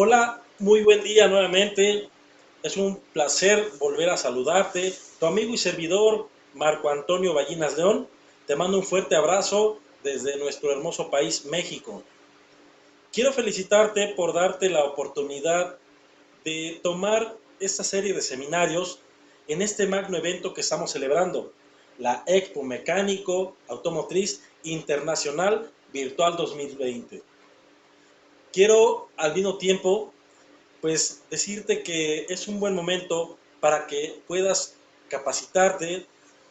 Hola, muy buen día nuevamente. Es un placer volver a saludarte. Tu amigo y servidor Marco Antonio Ballinas León. Te mando un fuerte abrazo desde nuestro hermoso país, México. Quiero felicitarte por darte la oportunidad de tomar esta serie de seminarios en este magno evento que estamos celebrando, la Expo Mecánico Automotriz Internacional Virtual 2020. Quiero al mismo tiempo pues decirte que es un buen momento para que puedas capacitarte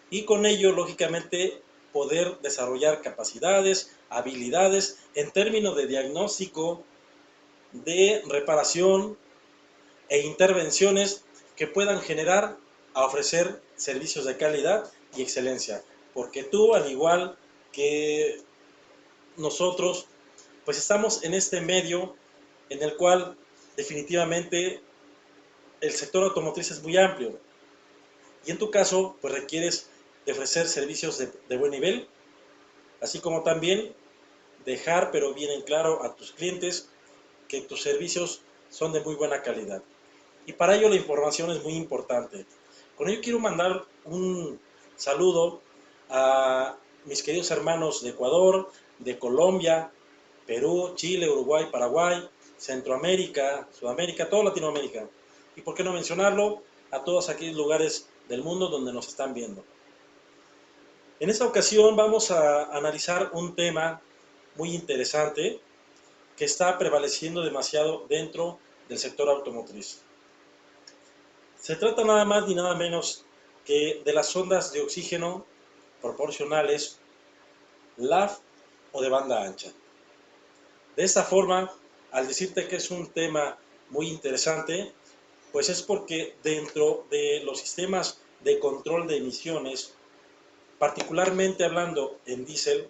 y con ello, lógicamente, poder desarrollar capacidades, habilidades en términos de diagnóstico, de reparación e intervenciones que puedan generar a ofrecer servicios de calidad y excelencia. Porque tú, al igual que nosotros, pues estamos en este medio en el cual definitivamente el sector automotriz es muy amplio y en tu caso pues requieres de ofrecer servicios de buen nivel, así como también dejar pero bien en claro a tus clientes que tus servicios son de muy buena calidad. Y para ello la información es muy importante. Con ello quiero mandar un saludo a mis queridos hermanos de Ecuador, de Colombia, Perú, Chile, Uruguay, Paraguay, Centroamérica, Sudamérica, toda Latinoamérica. Y por qué no mencionarlo, a todos aquellos lugares del mundo donde nos están viendo. En esta ocasión vamos a analizar un tema muy interesante que está prevaleciendo demasiado dentro del sector automotriz. Se trata nada más ni nada menos que de las sondas de oxígeno proporcionales LAV o de banda ancha. De esta forma, al decirte que es un tema muy interesante, pues es porque dentro de los sistemas de control de emisiones, particularmente hablando en diésel,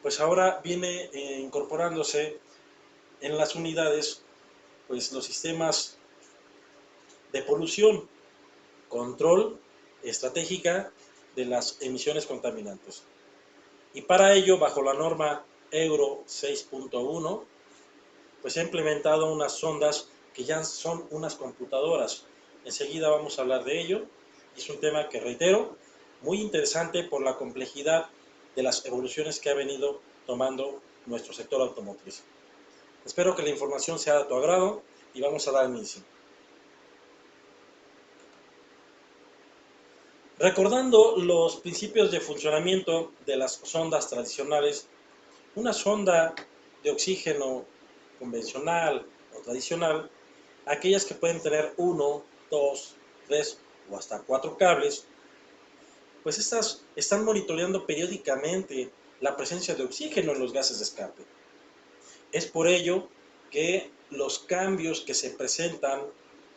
pues ahora viene incorporándose en las unidades pues los sistemas de polución, control estratégica de las emisiones contaminantes. Y para ello, bajo la norma Euro 6.1, pues he implementado unas sondas que ya son unas computadoras. Enseguida vamos a hablar de ello. Es un tema que, reitero, muy interesante por la complejidad de las evoluciones que ha venido tomando nuestro sector automotriz. Espero que la información sea de tu agrado y vamos a dar inicio. Recordando los principios de funcionamiento de las sondas tradicionales, una sonda de oxígeno convencional o tradicional, aquellas que pueden tener 1, 2, 3 o hasta 4 cables, pues estas están monitoreando periódicamente la presencia de oxígeno en los gases de escape. Es por ello que los cambios que se presentan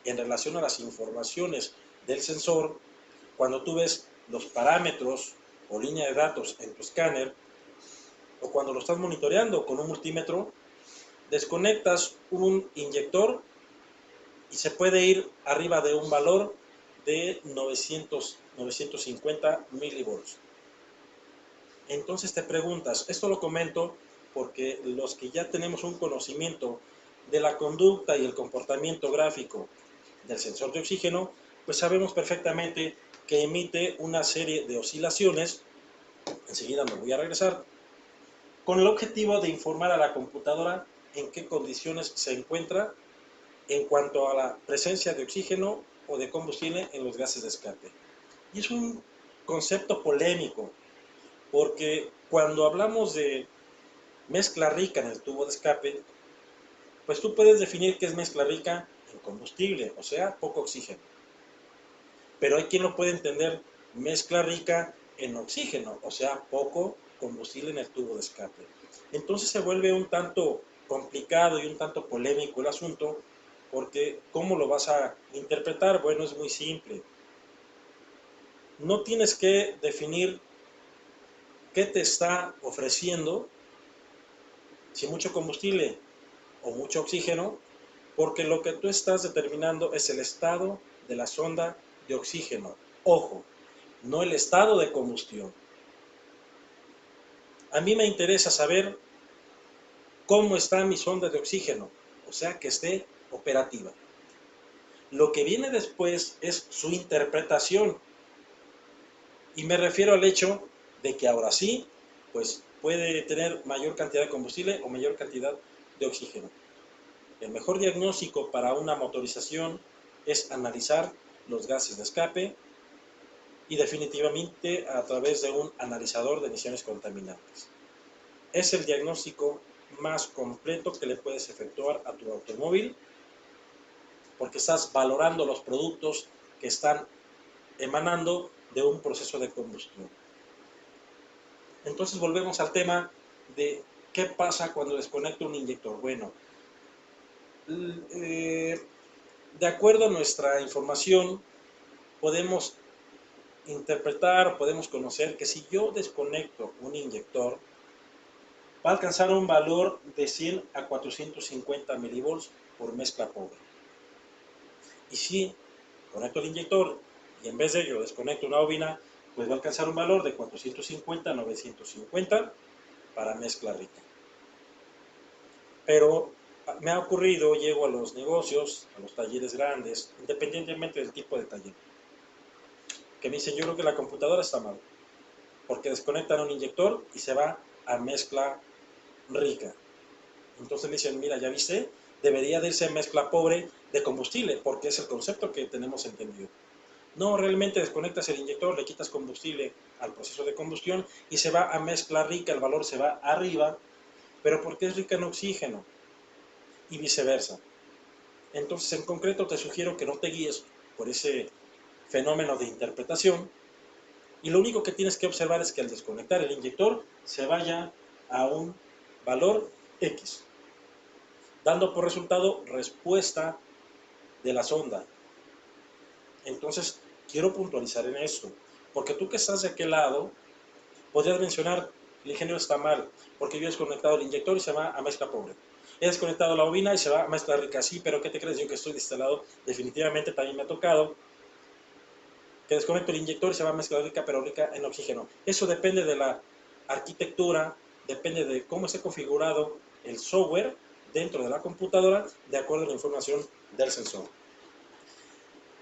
en relación a las informaciones del sensor, cuando tú ves los parámetros o línea de datos en tu escáner, o cuando lo estás monitoreando con un multímetro, desconectas un inyector y se puede ir arriba de un valor de 950 milivolts. Entonces te preguntas, esto lo comento porque los que ya tenemos un conocimiento de la conducta y el comportamiento gráfico del sensor de oxígeno, pues sabemos perfectamente que emite una serie de oscilaciones, enseguida me voy a regresar, con el objetivo de informar a la computadora en qué condiciones se encuentra en cuanto a la presencia de oxígeno o de combustible en los gases de escape. Y es un concepto polémico, porque cuando hablamos de mezcla rica en el tubo de escape, pues tú puedes definir que es mezcla rica en combustible, o sea, poco oxígeno. Pero hay quien lo puede entender mezcla rica en oxígeno, o sea, poco combustible en el tubo de escape. Entonces se vuelve un tanto complicado y un tanto polémico el asunto, porque ¿cómo lo vas a interpretar? Bueno, es muy simple. No tienes que definir qué te está ofreciendo, si mucho combustible o mucho oxígeno, porque lo que tú estás determinando es el estado de la sonda de oxígeno. Ojo, no el estado de combustión. A mí me interesa saber cómo está mi sonda de oxígeno, o sea, que esté operativa. Lo que viene después es su interpretación, y me refiero al hecho de que ahora sí, pues puede tener mayor cantidad de combustible o mayor cantidad de oxígeno. El mejor diagnóstico para una motorización es analizar los gases de escape y definitivamente a través de un analizador de emisiones contaminantes. Es el diagnóstico más completo que le puedes efectuar a tu automóvil, porque estás valorando los productos que están emanando de un proceso de combustión. Entonces volvemos al tema de qué pasa cuando desconecto un inyector. Bueno, de acuerdo a nuestra información, podemos interpretar, podemos conocer que si yo desconecto un inyector, va a alcanzar un valor de 100 a 450 milivolts por mezcla pobre. Y si conecto el inyector y en vez de ello desconecto una bobina, pues va a alcanzar un valor de 450 a 950 para mezcla rica. Pero me ha ocurrido, llego a los negocios, a los talleres grandes, independientemente del tipo de taller, que me dicen, yo creo que la computadora está mal, porque desconectan un inyector y se va a mezcla rica. Entonces me dicen, mira, ya viste, debería de irse mezcla pobre de combustible, porque es el concepto que tenemos entendido. No, realmente desconectas el inyector, le quitas combustible al proceso de combustión y se va a mezcla rica, el valor se va arriba, pero porque es rica en oxígeno y viceversa. Entonces, en concreto, te sugiero que no te guíes por ese fenómeno de interpretación y lo único que tienes que observar es que al desconectar el inyector se vaya a un valor X, dando por resultado respuesta de la sonda. Entonces, quiero puntualizar en esto, porque tú que estás de aquel lado, podrías mencionar, el ingeniero está mal, porque yo he desconectado el inyector y se va a mezcla pobre. He desconectado la bobina y se va a mezcla rica. Sí, pero ¿qué te crees? Yo que estoy de este lado, definitivamente también me ha tocado que desconecto el inyector y se va a mezcla rica, pero rica en oxígeno. Eso depende de la arquitectura, depende de cómo esté configurado el software dentro de la computadora, de acuerdo a la información del sensor.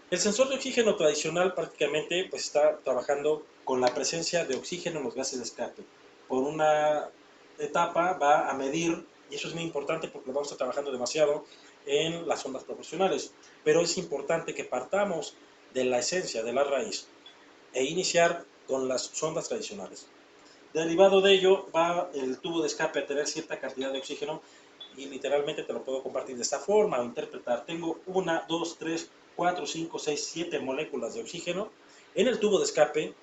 El sensor de oxígeno tradicional prácticamente pues, está trabajando con la presencia de oxígeno en los gases de escape. Por una etapa va a medir, y eso es muy importante porque lo vamos a estar trabajando demasiado en las ondas proporcionales, pero es importante que partamos de la esencia, de la raíz, e iniciar con las sondas tradicionales. Derivado de ello va el tubo de escape a tener cierta cantidad de oxígeno y literalmente te lo puedo compartir de esta forma o interpretar. Tengo 1, 2, 3, 4, 5, 6, 7 moléculas de oxígeno en el tubo de escape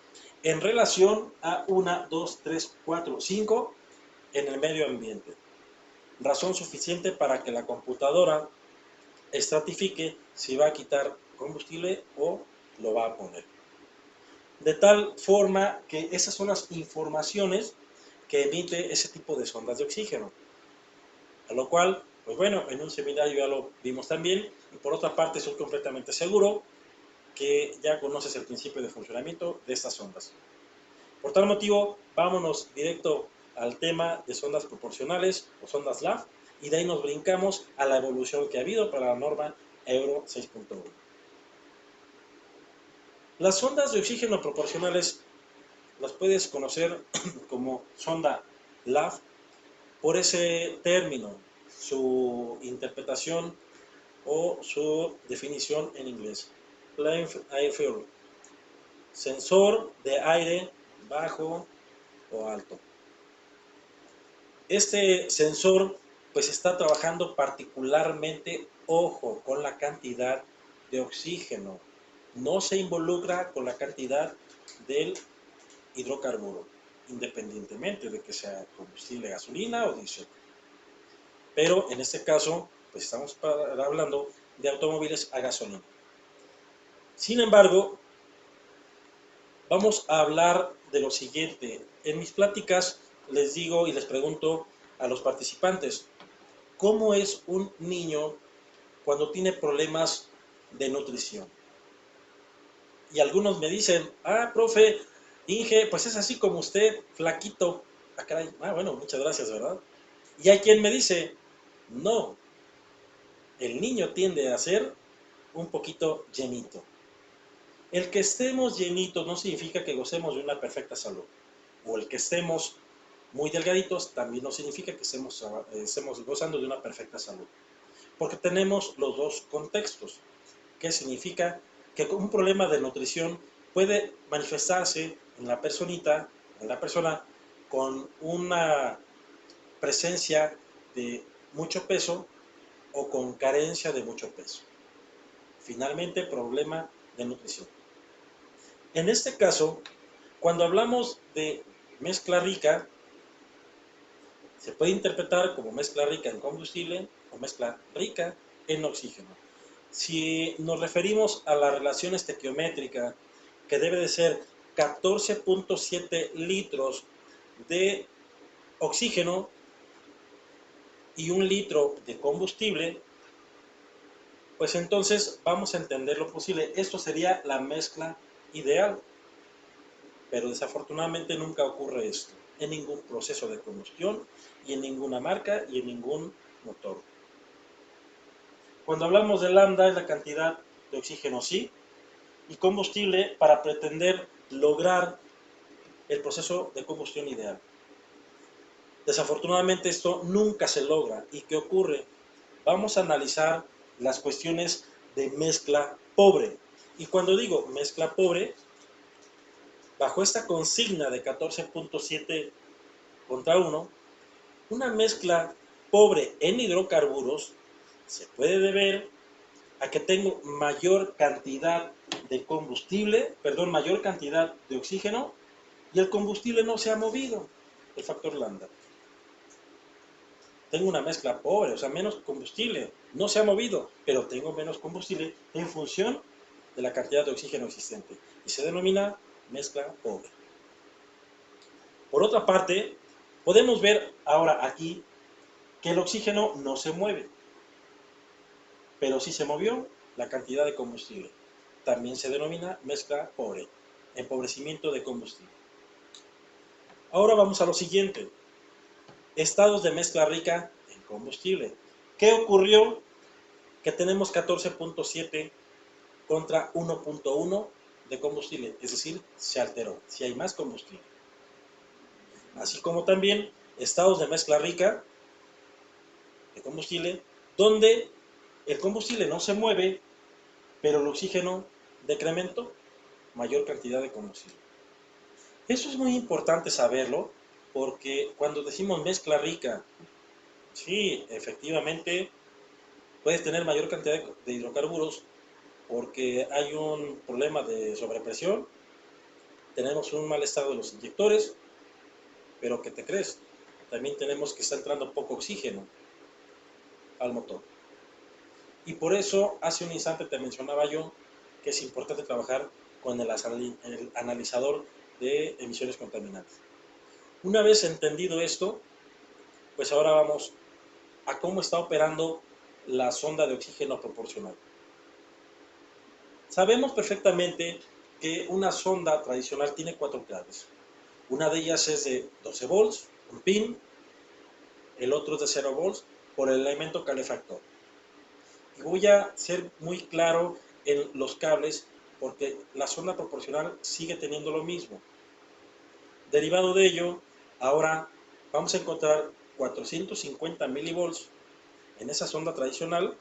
en relación a 1, 2, 3, 4, 5 en el medio ambiente. Razón suficiente para que la computadora estratifique si va a quitar combustible o lo va a poner. De tal forma que esas son las informaciones que emite ese tipo de sondas de oxígeno. A lo cual, pues bueno, en un seminario ya lo vimos también, y por otra parte estoy completamente seguro que ya conoces el principio de funcionamiento de estas sondas. Por tal motivo, vámonos directo al tema de sondas proporcionales o sondas LAF, y de ahí nos brincamos a la evolución que ha habido para la norma Euro 6.1. Las sondas de oxígeno proporcionales las puedes conocer como sonda LAF por ese término, su interpretación o su definición en inglés. Length Air Field, sensor de aire bajo o alto. Este sensor pues está trabajando particularmente, ojo, con la cantidad de oxígeno. No se involucra con la cantidad del hidrocarburo, independientemente de que sea combustible gasolina o diésel. Pero en este caso, pues estamos hablando de automóviles a gasolina. Sin embargo, vamos a hablar de lo siguiente. En mis pláticas les digo y les pregunto a los participantes, ¿cómo es un niño cuando tiene problemas de nutrición? Y algunos me dicen, profe, Inge, pues es así como usted, flaquito. Caray, bueno, muchas gracias, ¿verdad? Y hay quien me dice, no, el niño tiende a ser un poquito llenito. El que estemos llenitos no significa que gocemos de una perfecta salud. O el que estemos muy delgaditos también no significa que estemos gozando de una perfecta salud. Porque tenemos los dos contextos. ¿Qué significa? Que un problema de nutrición puede manifestarse en la persona con una presencia de mucho peso o con carencia de mucho peso. Finalmente, problema de nutrición. En este caso, cuando hablamos de mezcla rica, se puede interpretar como mezcla rica en combustible o mezcla rica en oxígeno. Si nos referimos a la relación estequiométrica, que debe de ser 14.7 litros de oxígeno y 1 litro de combustible, pues entonces vamos a entender lo posible. Esto sería la mezcla ideal, pero desafortunadamente nunca ocurre esto en ningún proceso de combustión y en ninguna marca y en ningún motor. Cuando hablamos de lambda es la cantidad de oxígeno, sí, y combustible para pretender lograr el proceso de combustión ideal. Desafortunadamente esto nunca se logra. ¿Y qué ocurre? Vamos a analizar las cuestiones de mezcla pobre. Y cuando digo mezcla pobre, bajo esta consigna de 14.7 contra 1, una mezcla pobre en hidrocarburos se puede deber a que tengo mayor cantidad de combustible, mayor cantidad de oxígeno y el combustible no se ha movido, el factor lambda. Tengo una mezcla pobre, o sea, menos combustible, no se ha movido, pero tengo menos combustible en función de la cantidad de oxígeno existente y se denomina mezcla pobre. Por otra parte, podemos ver ahora aquí que el oxígeno no se mueve, pero sí se movió la cantidad de combustible. También se denomina mezcla pobre, empobrecimiento de combustible. Ahora vamos a lo siguiente, estados de mezcla rica en combustible. ¿Qué ocurrió? Que tenemos 14.7 contra 1.1 de combustible, es decir, se alteró, si hay más combustible. Así como también estados de mezcla rica de combustible, donde el combustible no se mueve, pero el oxígeno decrementó, mayor cantidad de combustible. Eso es muy importante saberlo, porque cuando decimos mezcla rica, sí, efectivamente, puedes tener mayor cantidad de hidrocarburos, porque hay un problema de sobrepresión, tenemos un mal estado de los inyectores, pero ¿qué te crees? También tenemos que está entrando poco oxígeno al motor. Y por eso, hace un instante te mencionaba yo que es importante trabajar con el analizador de emisiones contaminantes. Una vez entendido esto, pues ahora vamos a cómo está operando la sonda de oxígeno proporcional. Sabemos perfectamente que una sonda tradicional tiene 4 claves. Una de ellas es de 12 volts, un pin, el otro es de 0 volts por el elemento calefactor. Y voy a ser muy claro en los cables porque la sonda proporcional sigue teniendo lo mismo. Derivado de ello, ahora vamos a encontrar 450 milivolts en esa sonda tradicional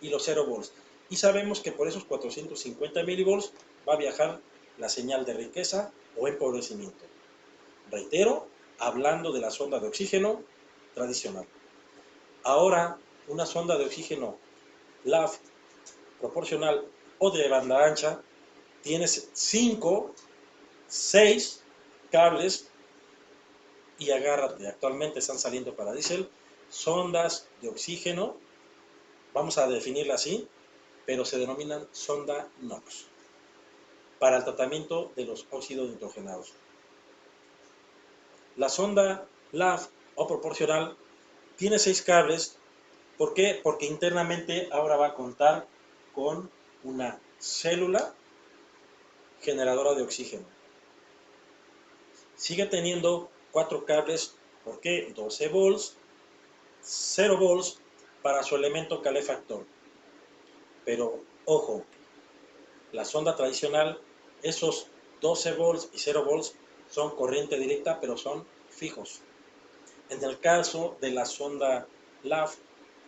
y los 0 volts. Y sabemos que por esos 450 milivolts va a viajar la señal de riqueza o empobrecimiento. Reitero, hablando de la sonda de oxígeno tradicional. Ahora, una sonda de oxígeno LAV proporcional o de banda ancha tiene 5, 6 cables y agárrate, actualmente están saliendo para diésel sondas de oxígeno, vamos a definirla así, pero se denominan sonda NOx, para el tratamiento de los óxidos nitrogenados. La sonda LAF o proporcional tiene 6 cables. ¿Por qué? Porque internamente ahora va a contar con una célula generadora de oxígeno. Sigue teniendo 4 cables, ¿por qué? 12 volts, 0 volts para su elemento calefactor. Pero, ojo, la sonda tradicional, esos 12 volts y 0 volts son corriente directa, pero son fijos. En el caso de la sonda LAF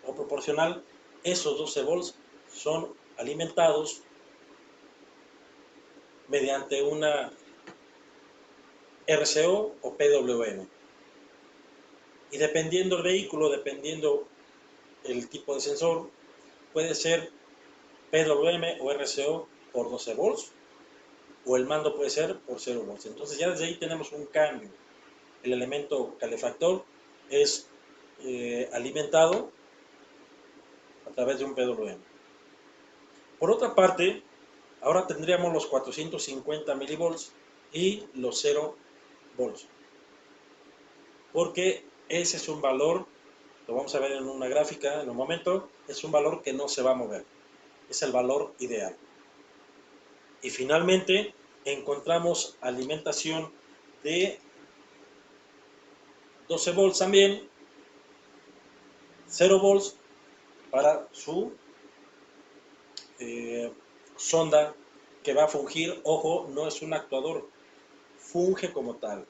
o proporcional, esos 12 volts son alimentados mediante una RCO o PWM. Y dependiendo el vehículo, dependiendo el tipo de sensor, puede ser PWM o RCO por 12 volts o el mando puede ser por 0 volts. Entonces ya desde ahí tenemos un cambio. El elemento calefactor es alimentado a través de un PWM. Por otra parte, ahora tendríamos los 450 milivolts y los 0 volts. Porque ese es un valor, lo vamos a ver en una gráfica en un momento, es un valor que no se va a mover. Es el valor ideal. Y finalmente encontramos alimentación de 12 volts también, 0 volts para su sonda que va a fungir. Ojo, no es un actuador, funge como tal.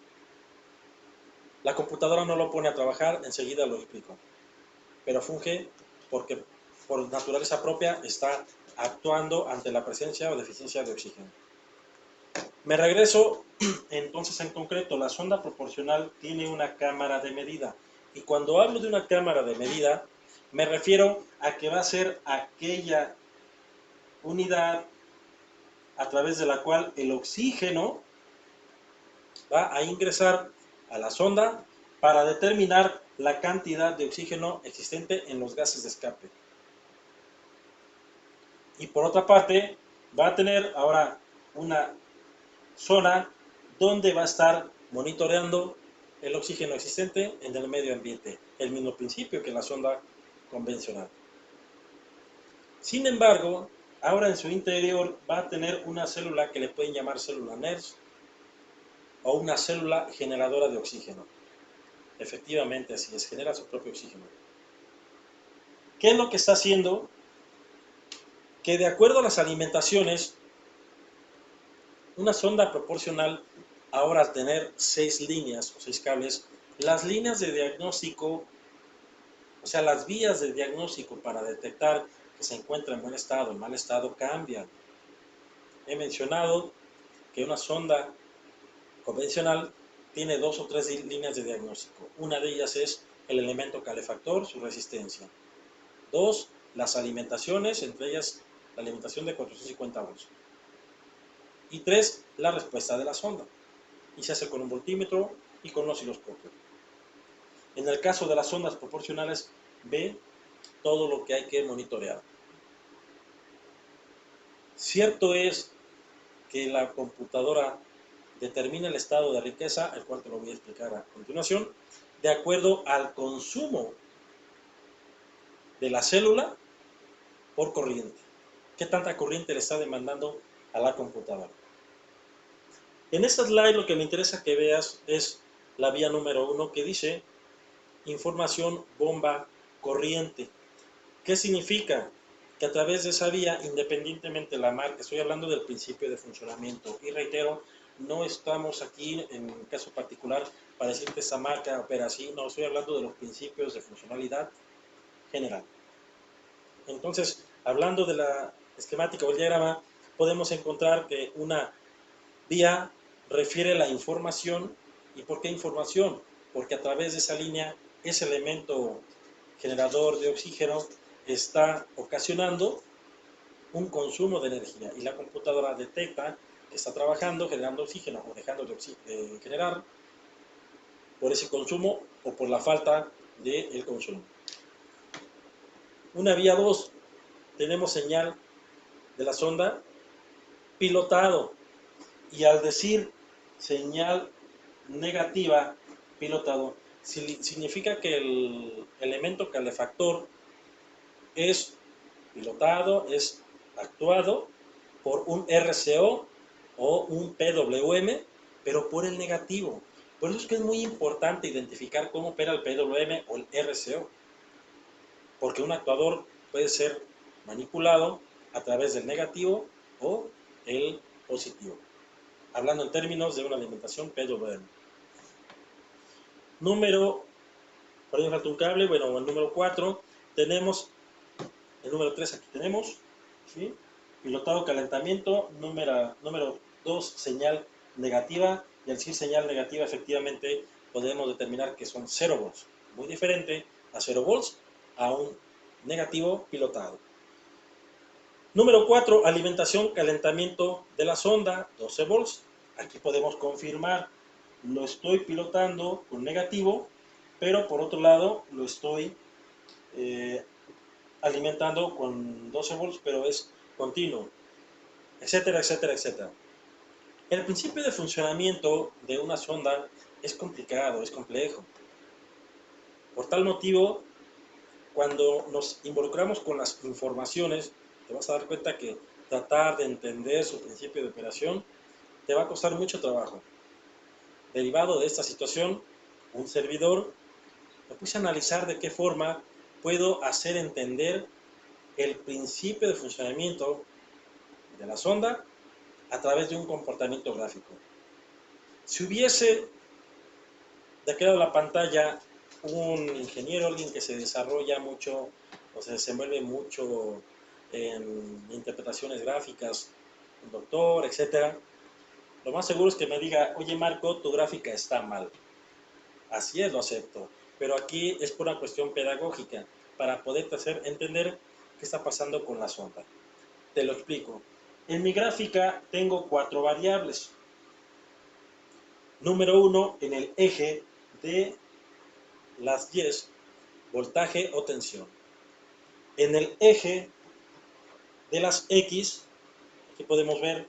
La computadora no lo pone a trabajar, enseguida lo explico, pero funge porque por naturaleza propia está actuando ante la presencia o deficiencia de oxígeno. Me regreso entonces en concreto. La sonda proporcional tiene una cámara de medida, y cuando hablo de una cámara de medida me refiero a que va a ser aquella unidad a través de la cual el oxígeno va a ingresar a la sonda para determinar la cantidad de oxígeno existente en los gases de escape. Y por otra parte, va a tener ahora una zona donde va a estar monitoreando el oxígeno existente en el medio ambiente, el mismo principio que la sonda convencional. Sin embargo, ahora en su interior va a tener una célula que le pueden llamar célula NERS o una célula generadora de oxígeno. Efectivamente, así es, genera su propio oxígeno. ¿Qué es lo que está haciendo? Que de acuerdo a las alimentaciones, una sonda proporcional, ahora al tener 6 líneas o 6 cables, las líneas de diagnóstico, o sea, las vías de diagnóstico para detectar que se encuentra en buen estado o en mal estado cambian. He mencionado que una sonda convencional tiene 2 o 3 líneas de diagnóstico. Una de ellas es el elemento calefactor, su resistencia. 2, las alimentaciones, entre ellas la alimentación de 450 volts. Y 3, la respuesta de la sonda. Y se hace con un voltímetro y con un osciloscopio. En el caso de las sondas proporcionales, ve todo lo que hay que monitorear. Cierto es que la computadora determina el estado de riqueza, el cual te lo voy a explicar a continuación, de acuerdo al consumo de la célula por corriente. ¿Qué tanta corriente le está demandando a la computadora? En esta slide lo que me interesa que veas es la vía número 1 que dice información bomba corriente. ¿Qué significa? Que a través de esa vía, independientemente de la marca, estoy hablando del principio de funcionamiento, y reitero, no estamos aquí en un caso particular para decir que esa marca opera así, no, estoy hablando de los principios de funcionalidad general. Entonces, hablando de la esquemática o el diagrama, podemos encontrar que una vía refiere la información. ¿Y por qué información? Porque a través de esa línea, ese elemento generador de oxígeno está ocasionando un consumo de energía, y la computadora detecta está trabajando, generando oxígeno o dejando de generar por ese consumo o por la falta del consumo. Una vía 2, tenemos señal de la sonda pilotado, y al decir señal negativa pilotado, significa que el elemento calefactor es pilotado, es actuado por un RCO o un PWM, pero por el negativo. Por eso es que es muy importante identificar cómo opera el PWM o el RCO, porque un actuador puede ser manipulado a través del negativo o el positivo, hablando en términos de una alimentación PWM. Por ahí me falta un cable, bueno, el número 4, tenemos, el número 3 aquí tenemos, ¿sí? Pilotado calentamiento, número 2, señal negativa, y al decir señal negativa efectivamente podemos determinar que son 0 volts, muy diferente a 0 volts a un negativo pilotado. Número 4, alimentación, calentamiento de la sonda, 12 volts. Aquí podemos confirmar, lo estoy pilotando con negativo, pero por otro lado lo estoy alimentando con 12 volts, pero es continuo, etcétera, etcétera, etcétera. El principio de funcionamiento de una sonda es complicado, es complejo. Por tal motivo, cuando nos involucramos con las informaciones, te vas a dar cuenta que tratar de entender su principio de operación te va a costar mucho trabajo. Derivado de esta situación, un servidor me puse a analizar de qué forma puedo hacer entender el principio de funcionamiento de la sonda a través de un comportamiento gráfico. Si hubiese de aquel lado de la pantalla un ingeniero, alguien que se desarrolla mucho o se desenvuelve mucho en interpretaciones gráficas, un doctor, etcétera, lo más seguro es que me diga, oye Marco, tu gráfica está mal. Así es, lo acepto. Pero aquí es por una cuestión pedagógica, para poderte hacer entender qué está pasando con la sonda. Te lo explico. En mi gráfica tengo 4 variables. Número 1, en el eje de las Y, voltaje o tensión. En el eje de las X, aquí podemos ver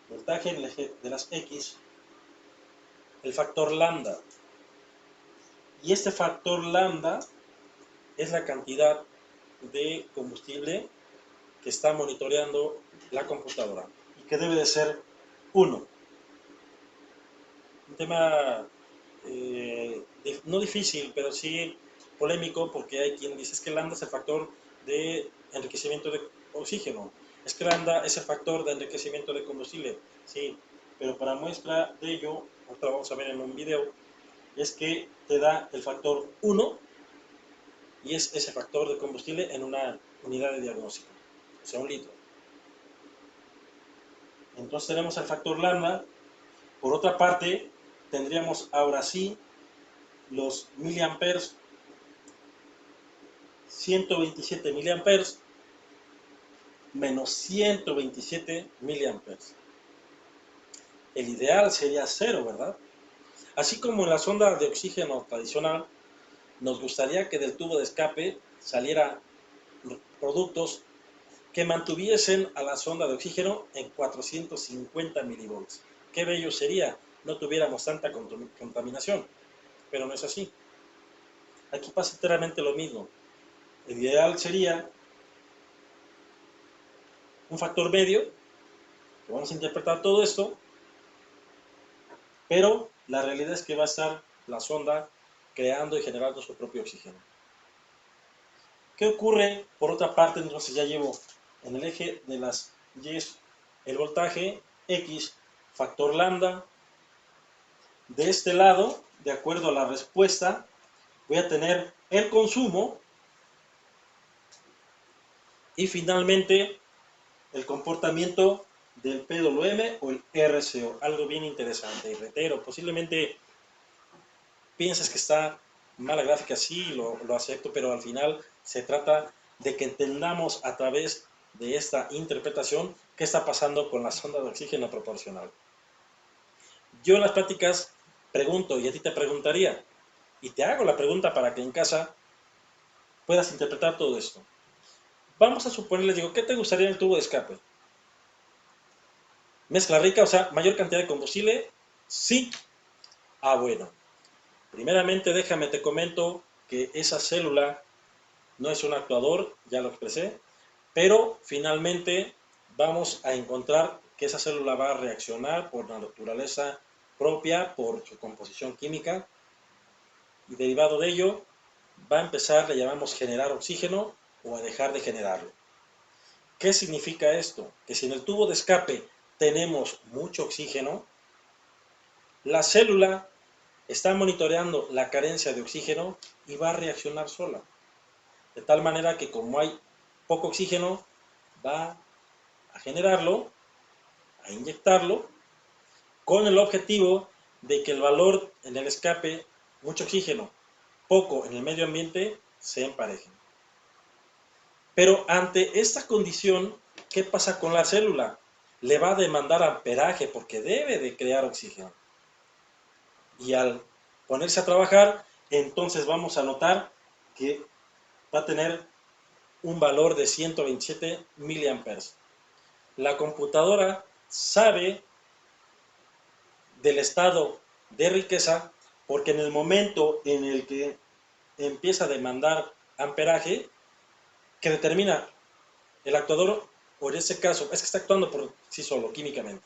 voltaje en el eje de las X, el factor lambda. Y este factor lambda es la cantidad de combustible que está monitoreando la computadora y que debe de ser 1. Un tema no difícil, pero sí polémico, porque hay quien dice es que lambda es el factor de enriquecimiento de oxígeno, es que lambda es el factor de enriquecimiento de combustible, sí, pero para muestra de ello, ahorita lo vamos a ver en un video, es que te da el factor 1 y es ese factor de combustible en una unidad de diagnóstico, o sea, un litro. Entonces tenemos el factor lambda. Por otra parte, tendríamos ahora sí los miliamperes, 127 miliamperes menos 127 miliamperes. El ideal sería 0, ¿verdad? Así como en la sonda de oxígeno tradicional, nos gustaría que del tubo de escape saliera productos que mantuviesen a la sonda de oxígeno en 450 milivolts. Qué bello sería, no tuviéramos tanta contaminación, pero no es así. Aquí pasa enteramente lo mismo. El ideal sería un factor medio, que vamos a interpretar todo esto, pero la realidad es que va a estar la sonda creando y generando su propio oxígeno. ¿Qué ocurre? Por otra parte, entonces ya llevo en el eje de las Y el voltaje, X, factor lambda. De este lado, de acuerdo a la respuesta, voy a tener el consumo y finalmente el comportamiento del PWM o el RCO. Algo bien interesante. Y reitero, posiblemente piensas que está mala gráfica, sí, lo acepto, pero al final se trata de que entendamos a través de esta interpretación qué está pasando con la sonda de oxígeno proporcional. Yo en las pláticas pregunto, y a ti te preguntaría, y te hago la pregunta para que en casa puedas interpretar todo esto. Vamos a suponer, les digo, ¿qué te gustaría en el tubo de escape? Mezcla rica, o sea, mayor cantidad de combustible, sí. Ah, bueno. Primeramente, déjame te comento que esa célula no es un actuador, ya lo expresé, pero finalmente vamos a encontrar que esa célula va a reaccionar por la naturaleza propia, por su composición química, y derivado de ello va a empezar, le llamamos generar oxígeno o a dejar de generarlo. ¿Qué significa esto? Que si en el tubo de escape tenemos mucho oxígeno, la célula está monitoreando la carencia de oxígeno y va a reaccionar sola. De tal manera que como hay poco oxígeno, va a generarlo, a inyectarlo, con el objetivo de que el valor en el escape, mucho oxígeno, poco en el medio ambiente, se emparejen. Pero ante esta condición, ¿qué pasa con la célula? Le va a demandar amperaje porque debe de crear oxígeno. Y al ponerse a trabajar, entonces vamos a notar que va a tener un valor de 127 miliamperes. La computadora sabe del estado de riqueza porque en el momento en el que empieza a demandar amperaje, que determina el actuador, o en este caso, es que está actuando por sí solo, químicamente.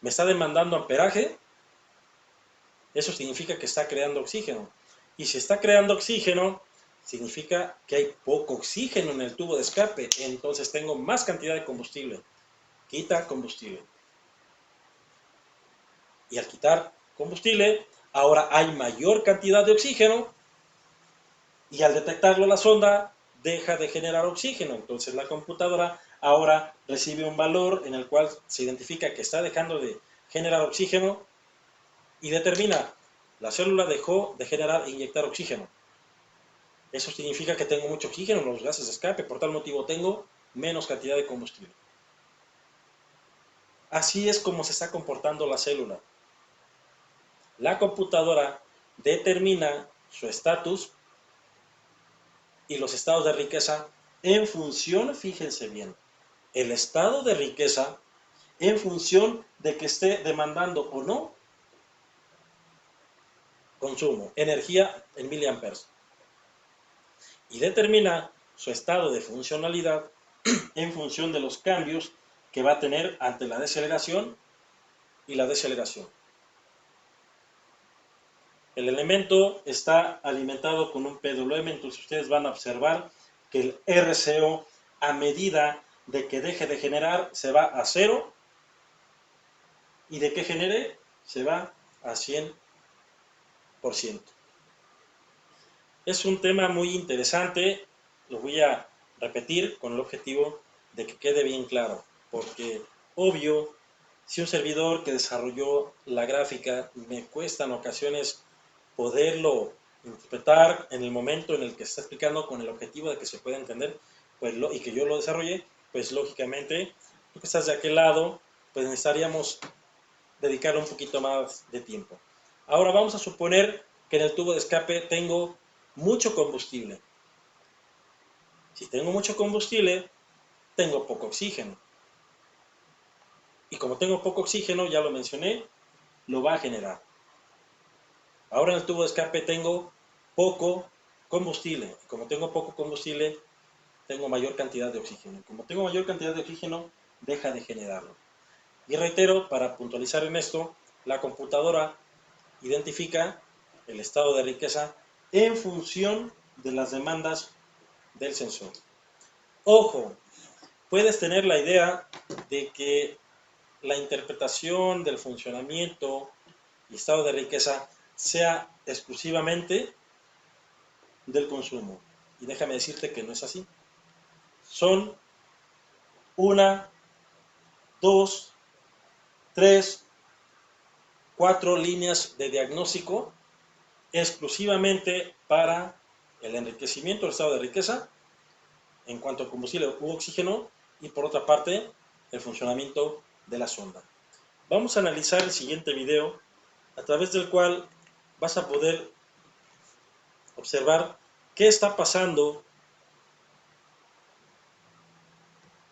Me está demandando amperaje, eso significa que está creando oxígeno. Y si está creando oxígeno, significa que hay poco oxígeno en el tubo de escape, entonces tengo más cantidad de combustible. Quita combustible. Y al quitar combustible, ahora hay mayor cantidad de oxígeno y al detectarlo la sonda deja de generar oxígeno. Entonces la computadora ahora recibe un valor en el cual se identifica que está dejando de generar oxígeno y determina, la célula dejó de generar e inyectar oxígeno. Eso significa que tengo mucho oxígeno en los gases de escape, por tal motivo tengo menos cantidad de combustible. Así es como se está comportando la célula. La computadora determina su estatus y los estados de riqueza en función, fíjense bien, el estado de riqueza en función de que esté demandando o no consumo, energía en miliamperes. Y determina su estado de funcionalidad en función de los cambios que va a tener ante la deceleración y la deceleración. El elemento está alimentado con un PWM, entonces ustedes van a observar que el RCO a medida de que deje de generar se va a 0 y de que genere se va a 100%. Es un tema muy interesante, lo voy a repetir con el objetivo de que quede bien claro, porque obvio, si un servidor que desarrolló la gráfica me cuesta en ocasiones poderlo interpretar en el momento en el que se está explicando con el objetivo de que se pueda entender, pues y que yo lo desarrolle, pues lógicamente, tú que estás de aquel lado, pues necesitaríamos dedicarle un poquito más de tiempo. Ahora vamos a suponer que en el tubo de escape tengo mucho combustible. Si tengo mucho combustible, tengo poco oxígeno. Y como tengo poco oxígeno, ya lo mencioné, lo va a generar. Ahora en el tubo de escape tengo poco combustible. Y como tengo poco combustible, tengo mayor cantidad de oxígeno. Como tengo mayor cantidad de oxígeno, deja de generarlo. Y reitero, para puntualizar en esto, la computadora identifica el estado de riqueza en función de las demandas del sensor. Ojo, puedes tener la idea de que la interpretación del funcionamiento y estado de riqueza sea exclusivamente del consumo. Y déjame decirte que no es así. Son una, dos, tres, cuatro líneas de diagnóstico exclusivamente para el enriquecimiento del estado de riqueza en cuanto a combustible u oxígeno y por otra parte el funcionamiento de la sonda. Vamos a analizar el siguiente video, a través del cual vas a poder observar qué está pasando,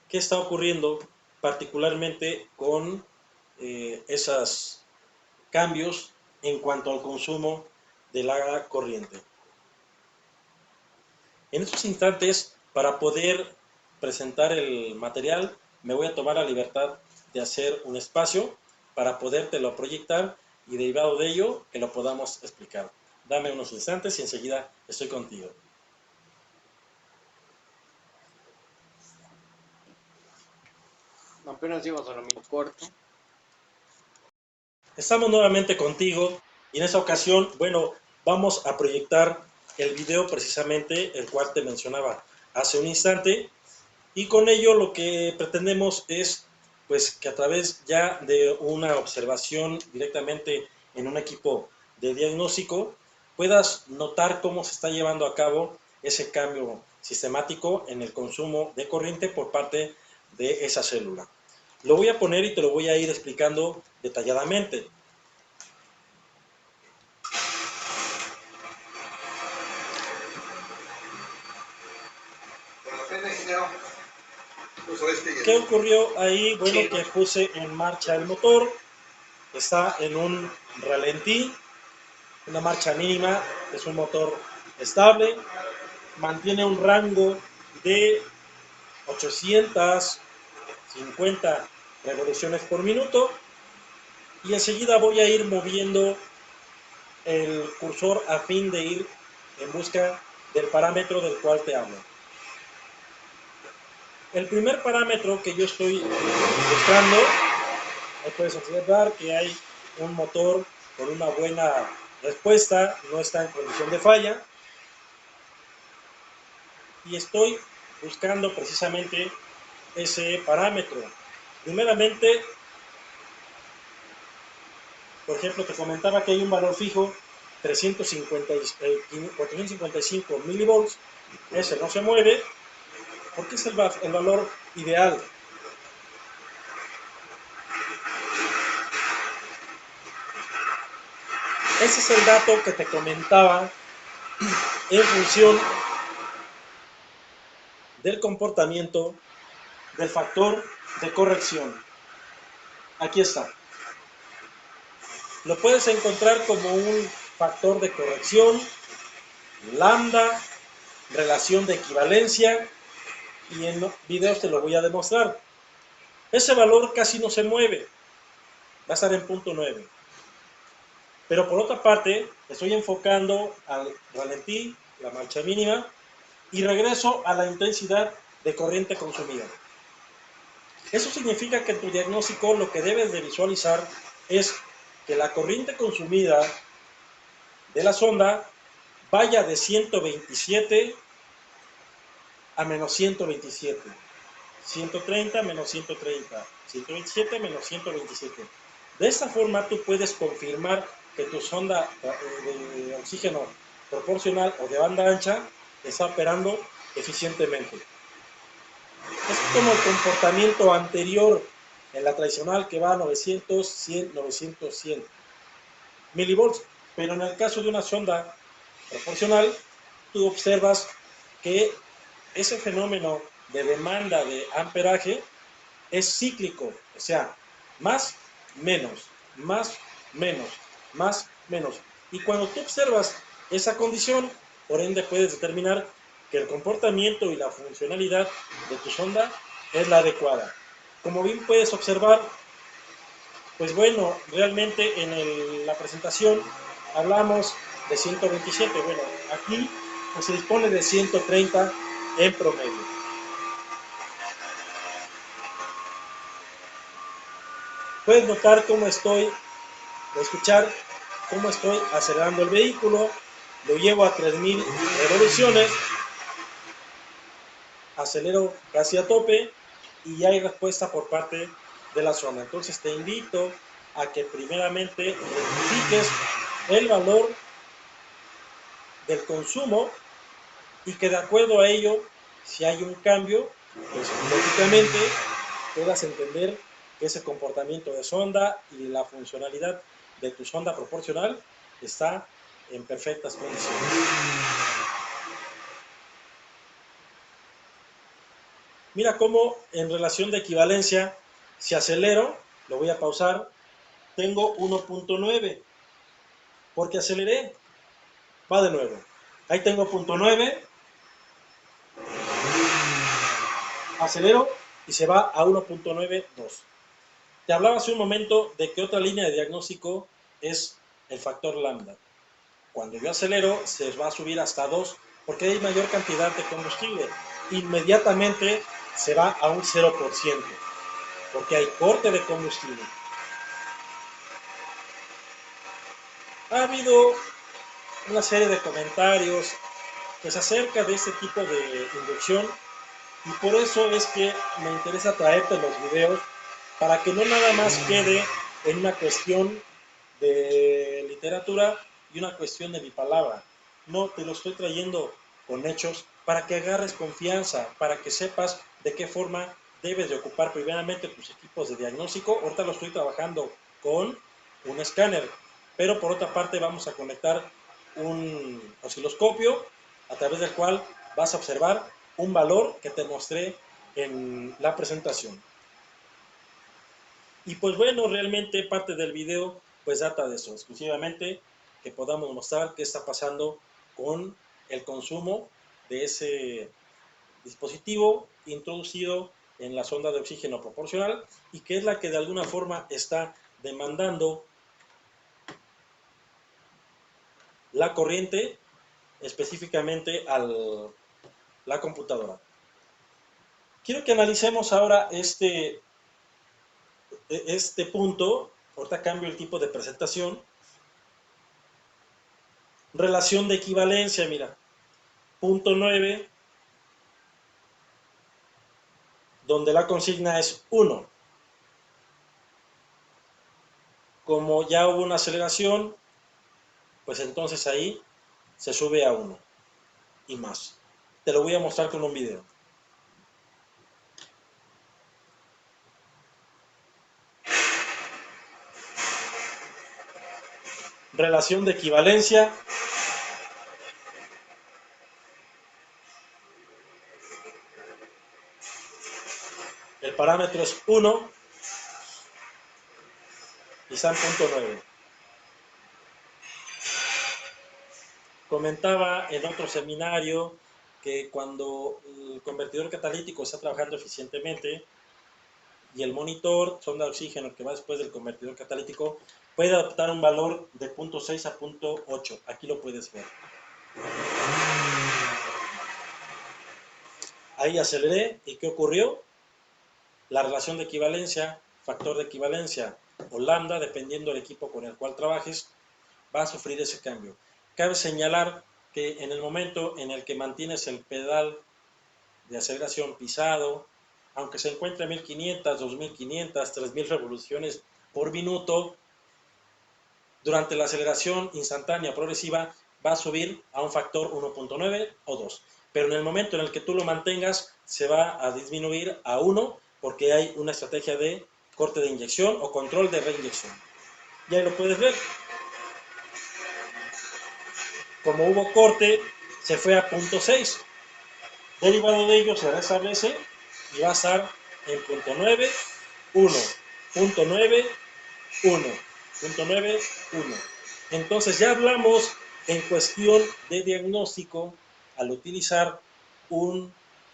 qué está ocurriendo particularmente con esos cambios en cuanto al consumo de la corriente. En estos instantes, para poder presentar el material, me voy a tomar la libertad de hacer un espacio para podértelo proyectar y derivado de ello que lo podamos explicar. Dame unos instantes y enseguida estoy contigo. Apenas íbamos a lo mismo corto. Estamos nuevamente contigo y en esta ocasión, bueno, vamos a proyectar el video precisamente el cual te mencionaba hace un instante, y con ello lo que pretendemos es pues que a través ya de una observación directamente en un equipo de diagnóstico puedas notar cómo se está llevando a cabo ese cambio sistemático en el consumo de corriente por parte de esa célula. Lo voy a poner y te lo voy a ir explicando detalladamente. ¿Qué ocurrió ahí? Bueno, que puse en marcha el motor, está en un ralentí, una marcha mínima, es un motor estable, mantiene un rango de 850 revoluciones por minuto y enseguida voy a ir moviendo el cursor a fin de ir en busca del parámetro del cual te hablo. El primer parámetro que yo estoy buscando, puedes observar que hay un motor con una buena respuesta, no está en condición de falla, y estoy buscando precisamente ese parámetro. Primeramente, por ejemplo, te comentaba que hay un valor fijo 455 milivolts, ese no se mueve porque es el valor ideal. Ese es el dato que te comentaba en función del comportamiento del factor de corrección. Aquí está. Lo puedes encontrar como un factor de corrección, lambda, relación de equivalencia, y en videos te lo voy a demostrar. Ese valor casi no se mueve, va a estar en punto 9. Pero por otra parte, estoy enfocando al ralentí, la marcha mínima, y regreso a la intensidad de corriente consumida. Eso significa que en tu diagnóstico lo que debes de visualizar es que la corriente consumida de la sonda vaya de 127 a menos 127, 130 menos 130, 127 menos 127. De esta forma tú puedes confirmar que tu sonda de oxígeno proporcional o de banda ancha está operando eficientemente. Es como el comportamiento anterior en la tradicional que va a 900, 100, 900, 100 milivolts, pero en el caso de una sonda proporcional, tú observas que ese fenómeno de demanda de amperaje es cíclico, o sea, más, menos, más, menos, más, menos. Y cuando tú observas esa condición, por ende puedes determinar que el comportamiento y la funcionalidad de tu sonda es la adecuada. Como bien puedes observar, pues bueno, realmente en la presentación hablamos de 127, bueno, aquí pues se dispone de 130 en promedio. Puedes notar cómo estoy, escuchar cómo estoy acelerando el vehículo, lo llevo a 3000 revoluciones, acelero casi a tope y ya hay respuesta por parte de la zona. Entonces te invito a que primeramente identifiques el valor del consumo y que de acuerdo a ello, si hay un cambio, pues lógicamente puedas entender que ese comportamiento de sonda y la funcionalidad de tu sonda proporcional está en perfectas condiciones. Mira cómo en relación de equivalencia, si acelero, lo voy a pausar, tengo 1.9, porque aceleré, va de nuevo. Ahí tengo 0.9, acelero y se va a 1.92. Te hablaba hace un momento de que otra línea de diagnóstico es el factor lambda. Cuando yo acelero, se va a subir hasta 2 porque hay mayor cantidad de combustible. Inmediatamente se va a un 0% porque hay corte de combustible. Ha habido una serie de comentarios pues acerca de este tipo de inducción y por eso es que me interesa traerte los videos para que no nada más quede en una cuestión de literatura y una cuestión de mi palabra. No, te lo estoy trayendo con hechos para que agarres confianza, para que sepas de qué forma debes de ocupar primeramente tus equipos de diagnóstico. Ahorita lo estoy trabajando con un escáner, pero por otra parte vamos a conectar un osciloscopio a través del cual vas a observar un valor que te mostré en la presentación. Y pues bueno, realmente parte del video pues data de eso, exclusivamente que podamos mostrar qué está pasando con el consumo de ese dispositivo introducido en la sonda de oxígeno proporcional y que es la que de alguna forma está demandando la corriente específicamente a la computadora. Quiero que analicemos ahora este punto. Ahorita cambio el tipo de presentación. Relación de equivalencia, mira. Punto 9, donde la consigna es 1. Como ya hubo una aceleración, pues entonces ahí se sube a 1 y más. Te lo voy a mostrar con un video. Relación de equivalencia. El parámetro es 1 y está en punto 9. Comentaba en otro seminario que cuando el convertidor catalítico está trabajando eficientemente y el monitor, sonda de oxígeno que va después del convertidor catalítico, puede adaptar un valor de 0.6 a 0.8. Aquí lo puedes ver. Ahí aceleré y ¿qué ocurrió? La relación de equivalencia, factor de equivalencia o lambda, dependiendo del equipo con el cual trabajes, va a sufrir ese cambio. Cabe señalar que en el momento en el que mantienes el pedal de aceleración pisado, aunque se encuentre a 1500, 2500, 3000 revoluciones por minuto, durante la aceleración instantánea progresiva va a subir a un factor 1.9 o 2. Pero en el momento en el que tú lo mantengas, se va a disminuir a 1 porque hay una estrategia de corte de inyección o control de reinyección. Y ahí lo puedes ver. Como hubo corte, se fue a 0.6. Derivado de ello se restablece y va a estar en 0.9, 1, 0.9, 1, 0.9, 1. Entonces ya hablamos en cuestión de diagnóstico al utilizar un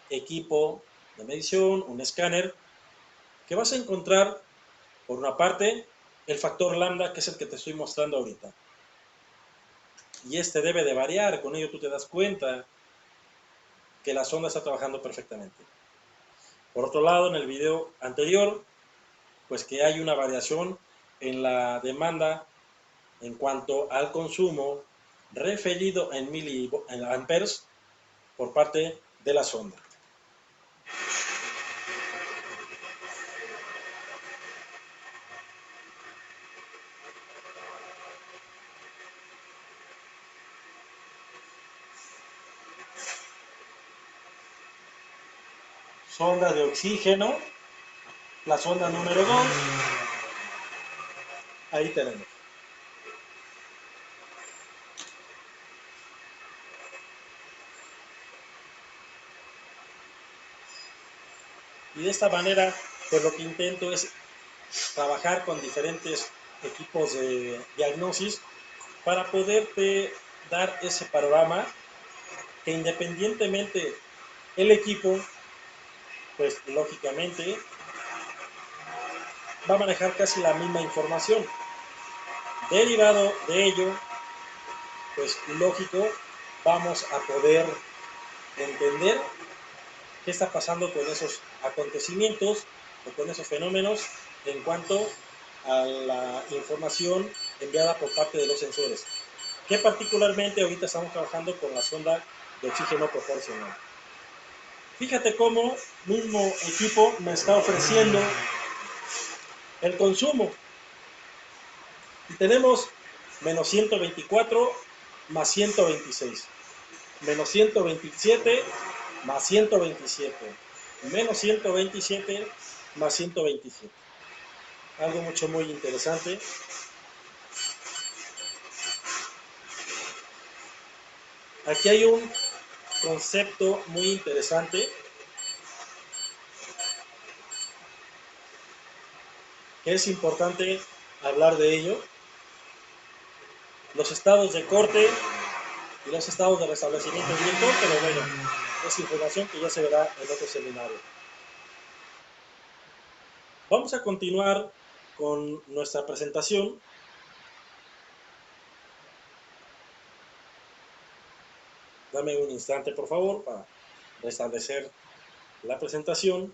equipo de medición, un escáner, que vas a encontrar, por una parte, el factor lambda, que es el que te estoy mostrando ahorita. Y este debe de variar, con ello tú te das cuenta que la sonda está trabajando perfectamente. Por otro lado, en el video anterior, pues que hay una variación en la demanda en cuanto al consumo referido en miliamperes por parte de la sonda. Sonda de oxígeno la sonda número 2. Ahí tenemos. Y de esta manera, pues lo que intento es trabajar con diferentes equipos de diagnosis para poderte dar ese panorama que independientemente el equipo, pues lógicamente va a manejar casi la misma información. Derivado de ello, pues lógico, vamos a poder entender qué está pasando con esos acontecimientos o con esos fenómenos en cuanto a la información enviada por parte de los sensores. Que particularmente ahorita estamos trabajando con la sonda de oxígeno proporcional. Fíjate cómo mismo equipo me está ofreciendo el consumo. Y tenemos menos 124 más 126. Menos 127 más 127. Menos 127 más 127. Algo mucho muy interesante. Aquí hay un concepto muy interesante que es importante hablar de ello. Los estados de corte y los estados de restablecimiento directo, pero bueno, es información que ya se verá en otro seminario. Vamos a continuar con nuestra presentación. Dame un instante, por favor, para restablecer la presentación.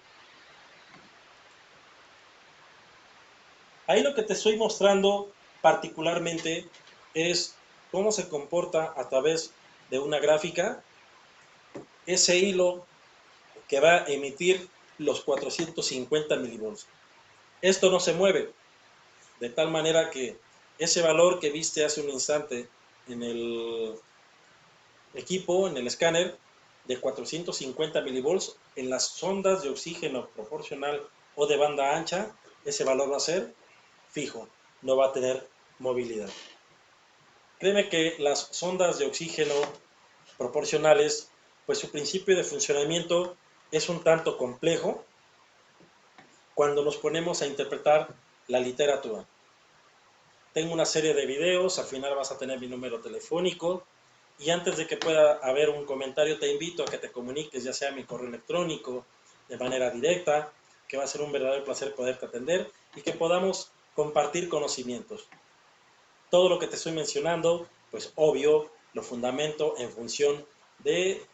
Ahí lo que te estoy mostrando particularmente es cómo se comporta a través de una gráfica ese hilo que va a emitir los 450 milivolts. Esto no se mueve, de tal manera que ese valor que viste hace un instante en el equipo, en el escáner, de 450 milivolts, en las sondas de oxígeno proporcional o de banda ancha, ese valor va a ser fijo, no va a tener movilidad. Créeme que las sondas de oxígeno proporcionales, pues su principio de funcionamiento es un tanto complejo cuando nos ponemos a interpretar la literatura. Tengo una serie de videos, al final vas a tener mi número telefónico, y antes de que pueda haber un comentario te invito a que te comuniques, ya sea a mi correo electrónico, de manera directa, que va a ser un verdadero placer poderte atender y que podamos compartir conocimientos. Todo lo que te estoy mencionando, pues obvio, lo fundamento en función de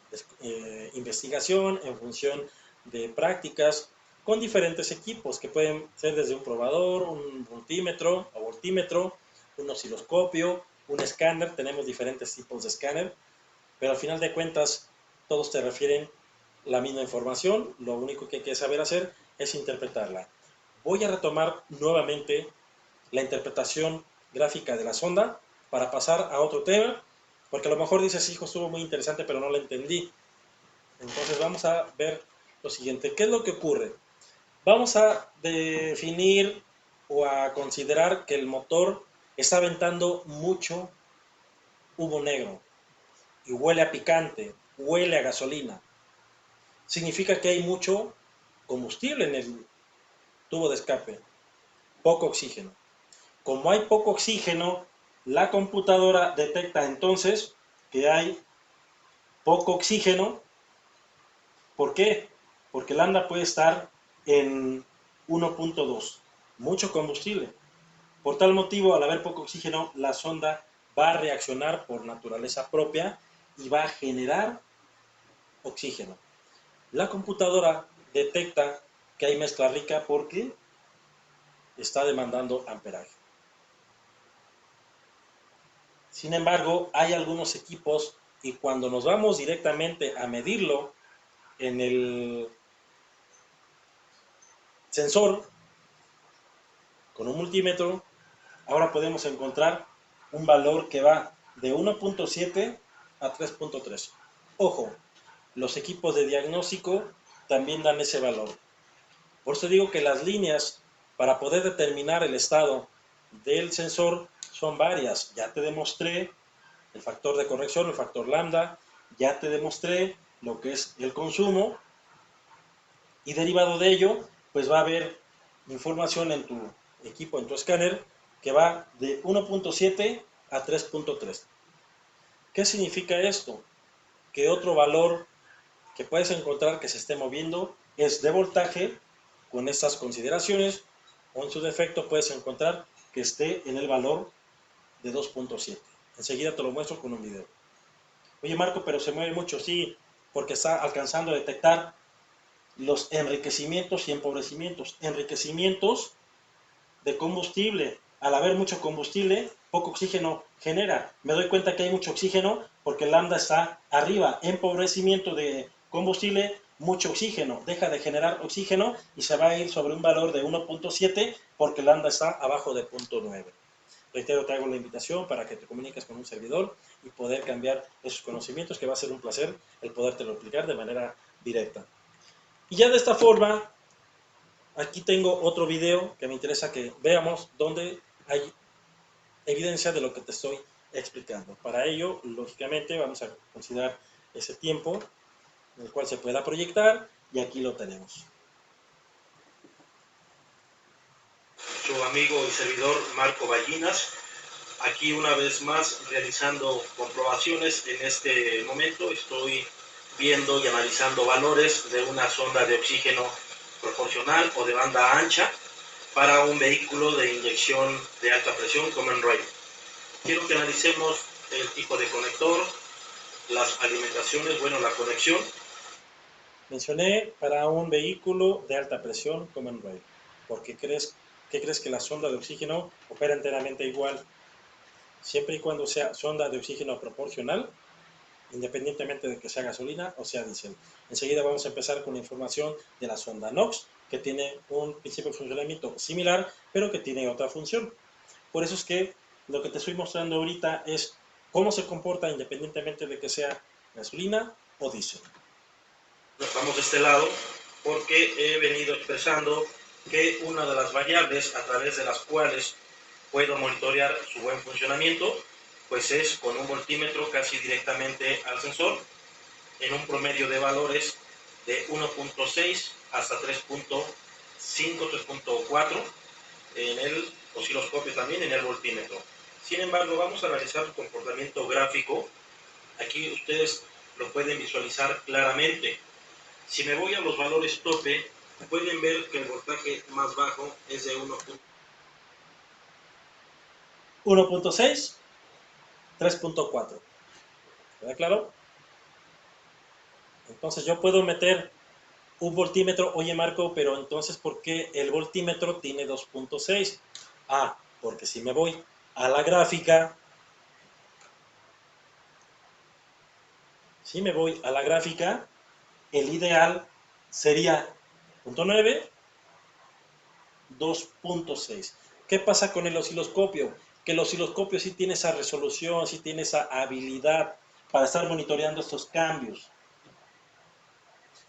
investigación, en función de prácticas con diferentes equipos que pueden ser desde un probador, un multímetro o voltímetro, un osciloscopio, un escáner. Tenemos diferentes tipos de escáner, pero al final de cuentas todos te refieren la misma información. Lo único que hay que saber hacer es interpretarla. Voy a retomar nuevamente la interpretación gráfica de la sonda para pasar a otro tema, porque a lo mejor dices, hijo, estuvo muy interesante, pero no lo entendí. Entonces vamos a ver lo siguiente. ¿Qué es lo que ocurre? Vamos a definir o a considerar que el motor está aventando mucho humo negro y huele a picante, huele a gasolina. Significa que hay mucho combustible en el tubo de escape, poco oxígeno. Como hay poco oxígeno, la computadora detecta entonces que hay poco oxígeno. ¿Por qué? Porque el lambda puede estar en 1.2, mucho combustible. Por tal motivo, al haber poco oxígeno, la sonda va a reaccionar por naturaleza propia y va a generar oxígeno. La computadora detecta que hay mezcla rica porque está demandando amperaje. Sin embargo, hay algunos equipos y cuando nos vamos directamente a medirlo en el sensor con un multímetro, ahora podemos encontrar un valor que va de 1.7 a 3.3. Ojo, los equipos de diagnóstico también dan ese valor. Por eso digo que las líneas para poder determinar el estado del sensor son varias. Ya te demostré el factor de corrección, el factor lambda, ya te demostré lo que es el consumo, y derivado de ello, pues va a haber información en tu equipo, en tu escáner, que va de 1.7 a 3.3. ¿Qué significa esto? Que otro valor que puedes encontrar que se esté moviendo es de voltaje con estas consideraciones, o en su defecto puedes encontrar que esté en el valor de 2.7. Enseguida te lo muestro con un video. Oye Marco, pero se mueve mucho, sí, porque está alcanzando a detectar los enriquecimientos y empobrecimientos. Enriquecimientos de combustible. Al haber mucho combustible, poco oxígeno genera. Me doy cuenta que hay mucho oxígeno porque el lambda está arriba. Empobrecimiento de combustible, mucho oxígeno. Deja de generar oxígeno y se va a ir sobre un valor de 1.7 porque el lambda está abajo de 0.9. Reitero, te hago la invitación para que te comuniques con un servidor y poder cambiar esos conocimientos, que va a ser un placer el podértelo explicar de manera directa. Y ya de esta forma, aquí tengo otro video que me interesa que veamos donde hay evidencia de lo que te estoy explicando. Para ello, lógicamente, vamos a considerar ese tiempo en el cual se pueda proyectar y aquí lo tenemos. Su amigo y servidor Marco Ballinas, aquí una vez más realizando comprobaciones. En este momento estoy viendo y analizando valores de una sonda de oxígeno proporcional o de banda ancha para un vehículo de inyección de alta presión como en Rail. Quiero que analicemos el tipo de conector, las alimentaciones, bueno, la conexión. Mencioné para un vehículo de alta presión como en Rail. ¿Qué crees que la sonda de oxígeno opera enteramente igual? Siempre y cuando sea sonda de oxígeno proporcional, independientemente de que sea gasolina o sea diésel. Enseguida vamos a empezar con la información de la sonda NOx, que tiene un principio de funcionamiento similar, pero que tiene otra función. Por eso es que lo que te estoy mostrando ahorita es cómo se comporta independientemente de que sea gasolina o diésel. Vamos de este lado porque he venido expresando que una de las variables a través de las cuales puedo monitorear su buen funcionamiento, pues es con un voltímetro casi directamente al sensor, en un promedio de valores de 1.6 hasta 3.5, 3.4 en el osciloscopio, también en el voltímetro. Sin embargo, vamos a analizar el comportamiento gráfico. Aquí ustedes lo pueden visualizar claramente. Si me voy a los valores tope, pueden ver que el voltaje más bajo es de 1.6, 3.4. ¿Queda claro? Entonces yo puedo meter un voltímetro. Oye Marco, pero entonces ¿por qué el voltímetro tiene 2.6? Ah, porque si me voy a la gráfica, el ideal sería 0.9, 2.6. ¿Qué pasa con el osciloscopio? Que el osciloscopio sí tiene esa resolución, sí tiene esa habilidad para estar monitoreando estos cambios.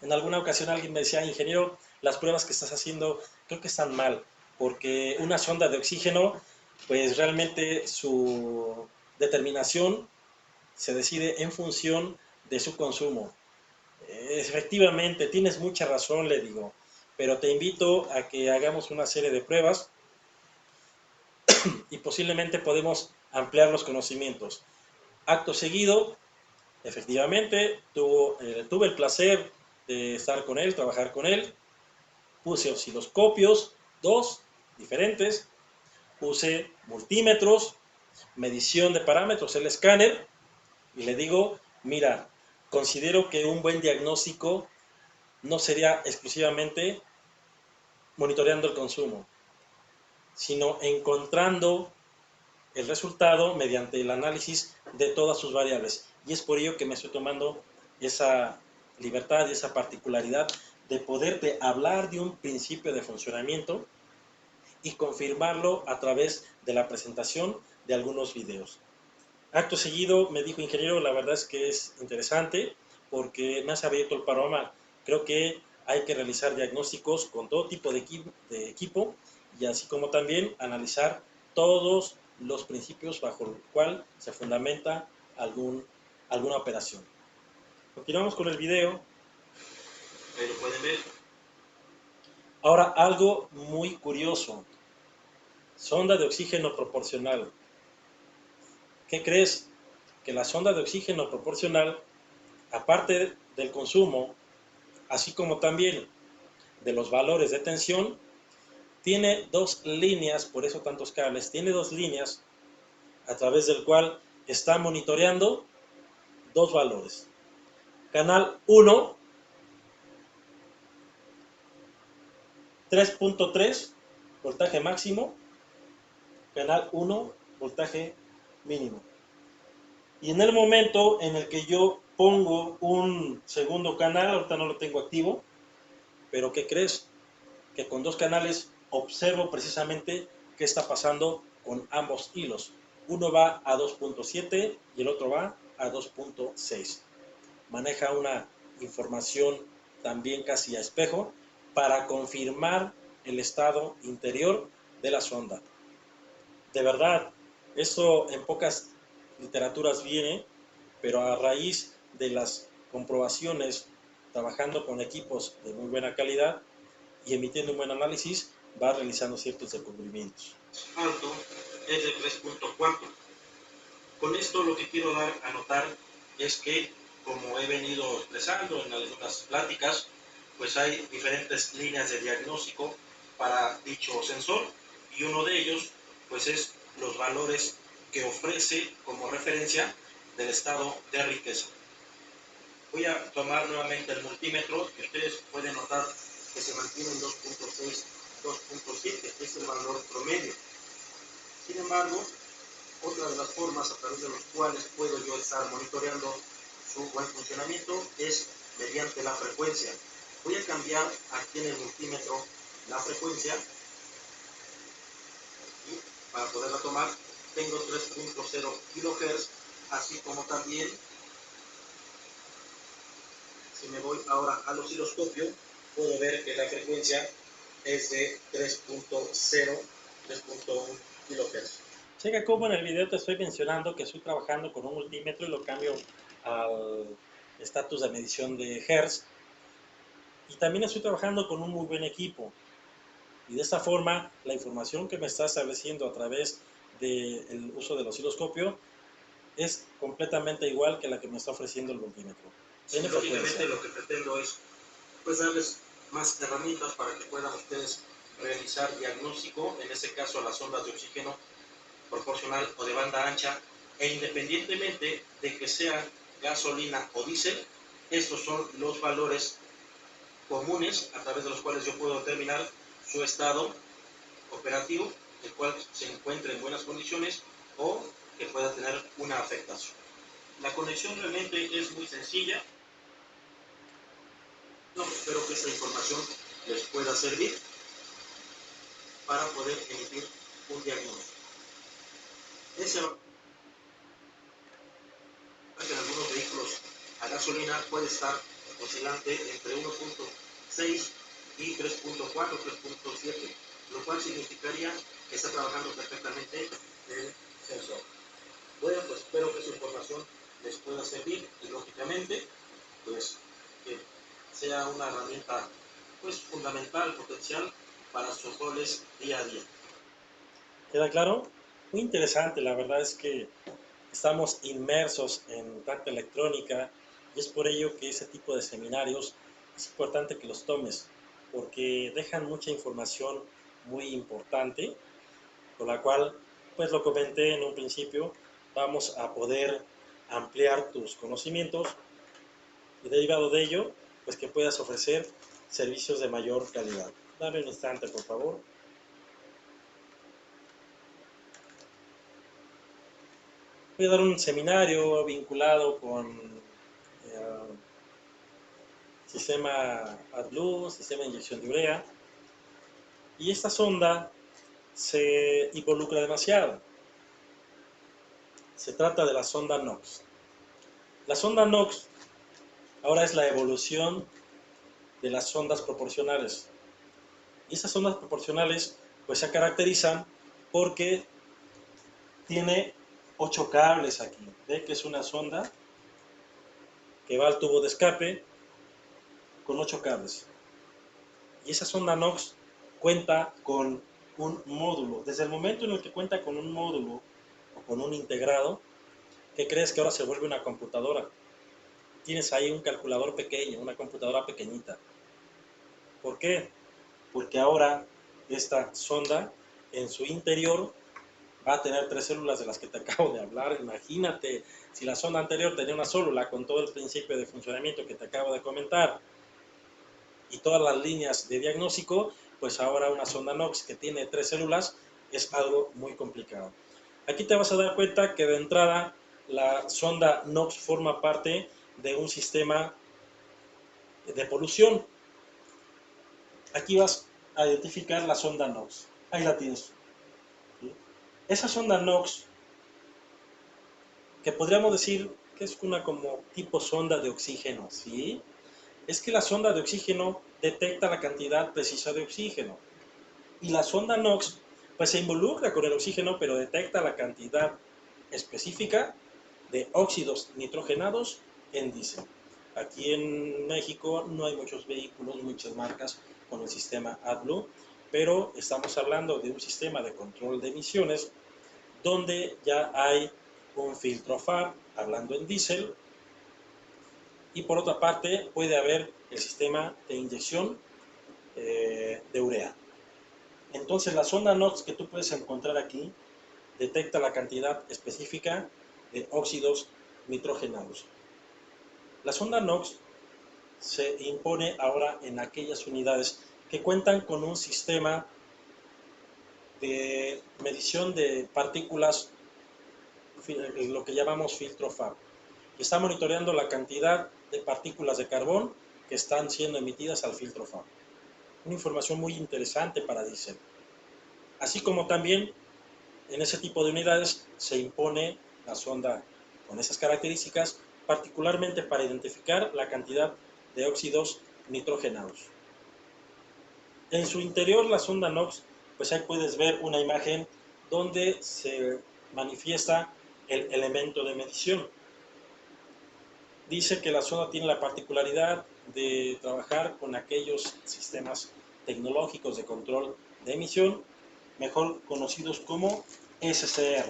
En alguna ocasión alguien me decía, ingeniero, las pruebas que estás haciendo creo que están mal, porque una sonda de oxígeno, pues realmente su determinación se decide en función de su consumo. Efectivamente, tienes mucha razón, le digo, pero te invito a que hagamos una serie de pruebas y posiblemente podemos ampliar los conocimientos. Acto seguido, efectivamente, tuve el placer de estar con él, trabajar con él. Puse osciloscopios, 2 diferentes, puse multímetros, medición de parámetros, el escáner, y le digo, mira, considero que un buen diagnóstico no sería exclusivamente monitoreando el consumo, sino encontrando el resultado mediante el análisis de todas sus variables. Y es por ello que me estoy tomando esa libertad y esa particularidad de poderte hablar de un principio de funcionamiento y confirmarlo a través de la presentación de algunos videos. Acto seguido me dijo, ingeniero, la verdad es que es interesante porque me has abierto el panorama. Creo que hay que realizar diagnósticos con todo tipo de equipo y así como también analizar todos los principios bajo el cual se fundamenta alguna operación. Continuamos con el video. Ahí lo pueden ver. Ahora, algo muy curioso. Sonda de oxígeno proporcional. ¿Qué crees? Que la sonda de oxígeno proporcional, aparte del consumo, así como también de los valores de tensión, tiene dos líneas, por eso tantos cables, tiene dos líneas a través del cual está monitoreando dos valores. Canal 1, 3.3, voltaje máximo. Canal 1, voltaje mínimo. Y en el momento en el que yo pongo un segundo canal, ahorita no lo tengo activo, pero ¿qué crees? Que con dos canales observo precisamente qué está pasando con ambos hilos. Uno va a 2.7 y el otro va a 2.6. Maneja una información también casi a espejo para confirmar el estado interior de la sonda. De verdad, eso en pocas literaturas viene, pero a raíz de las comprobaciones, trabajando con equipos de muy buena calidad y emitiendo un buen análisis, va realizando ciertos descubrimientos. Alto es de 3.4. Con esto lo que quiero dar a notar es que, como he venido expresando en algunas pláticas, pues hay diferentes líneas de diagnóstico para dicho sensor y uno de ellos pues es los valores que ofrece como referencia del estado de riqueza. Voy a tomar nuevamente el multímetro y ustedes pueden notar que se mantiene en 2.6, 2.7, es el valor promedio. Sin embargo, otra de las formas a través de las cuales puedo yo estar monitoreando su buen funcionamiento es mediante la frecuencia. Voy a cambiar aquí en el multímetro la frecuencia y para poderla tomar tengo 3.0 kHz, así como también si me voy ahora al osciloscopio puedo ver que la frecuencia es de 3.0, 3.1 kHz. Checa cómo en el video te estoy mencionando que estoy trabajando con un multímetro y lo cambio al estatus de medición de Hertz. Y también estoy trabajando con un muy buen equipo. Y de esta forma, la información que me está estableciendo a través del uso del osciloscopio es completamente igual que la que me está ofreciendo el multímetro. Sí, lógicamente lo que pretendo es pues darles más herramientas para que puedan ustedes realizar diagnóstico, en este caso a las ondas de oxígeno proporcional o de banda ancha, e independientemente de que sea gasolina o diésel, estos son los valores comunes a través de los cuales yo puedo determinar su estado operativo, el cual se encuentre en buenas condiciones o que pueda tener una afectación. La conexión realmente es muy sencilla. No, espero que esta información les pueda servir para poder emitir un diagnóstico. Ese en algunos vehículos a gasolina puede estar oscilante entre 1.6 y 3.4, 3.7, lo cual significaría que está trabajando perfectamente el sensor. Bueno, pues espero que esa información les pueda servir y lógicamente pues que sea una herramienta pues fundamental, potencial para sus roles día a día. ¿Queda claro? Muy interesante, la verdad es que estamos inmersos en tanta electrónica y es por ello que ese tipo de seminarios es importante que los tomes porque dejan mucha información muy importante, con la cual, pues lo comenté en un principio, vamos a poder ampliar tus conocimientos y derivado de ello, pues que puedas ofrecer servicios de mayor calidad. Dame un instante, por favor. Voy a dar un seminario vinculado con sistema AdBlue, sistema de inyección de urea. Y esta sonda se involucra demasiado. Se trata de la sonda NOx. La sonda NOx ahora es la evolución de las sondas proporcionales. Y esas sondas proporcionales pues se caracterizan porque tiene 8 cables aquí. Ve que es una sonda que va al tubo de escape con 8 cables. Y esa sonda NOx cuenta con un módulo. Desde el momento en el que cuenta con un módulo o con un integrado, ¿qué crees que ahora se vuelve una computadora? Tienes ahí un calculador pequeño, una computadora pequeñita. ¿Por qué? Porque ahora esta sonda en su interior va a tener 3 células de las que te acabo de hablar. Imagínate, si la sonda anterior tenía una célula con todo el principio de funcionamiento que te acabo de comentar y todas las líneas de diagnóstico, pues ahora una sonda NOx que tiene 3 células es algo muy complicado. Aquí te vas a dar cuenta que de entrada la sonda NOx forma parte de un sistema de polución. Aquí vas a identificar la sonda NOx. Ahí la tienes. ¿Sí? Esa sonda NOx, que podríamos decir que es una como tipo sonda de oxígeno, ¿sí? Es que la sonda de oxígeno detecta la cantidad precisa de oxígeno. Y la sonda NOx, pues se involucra con el oxígeno, pero detecta la cantidad específica de óxidos nitrogenados en diésel. Aquí en México no hay muchos vehículos, muchas marcas con el sistema AdBlue, pero estamos hablando de un sistema de control de emisiones donde ya hay un filtro FAR, hablando en diésel, y por otra parte puede haber el sistema de inyección de urea. Entonces la sonda NOx que tú puedes encontrar aquí detecta la cantidad específica de óxidos nitrogenados. La sonda NOx se impone ahora en aquellas unidades que cuentan con un sistema de medición de partículas, lo que llamamos filtro FAB. Está monitoreando la cantidad de partículas de carbón que están siendo emitidas al filtro FAB. Una información muy interesante para diésel. Así como también en ese tipo de unidades se impone la sonda con esas características, particularmente para identificar la cantidad de óxidos nitrogenados. En su interior la sonda NOx, pues ahí puedes ver una imagen donde se manifiesta el elemento de medición. Dice que la sonda tiene la particularidad de trabajar con aquellos sistemas tecnológicos de control de emisión, mejor conocidos como SCR,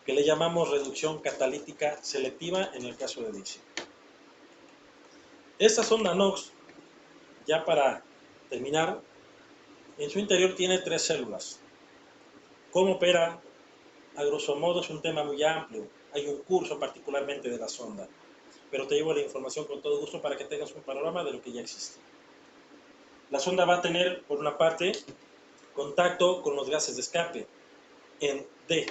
que le llamamos reducción catalítica selectiva en el caso de diésel. Esta sonda NOx, ya para terminar, en su interior tiene 3 células. ¿Cómo opera? A grosso modo es un tema muy amplio. Hay un curso particularmente de la sonda, pero te llevo la información con todo gusto para que tengas un panorama de lo que ya existe. La sonda va a tener, por una parte, contacto con los gases de escape en D.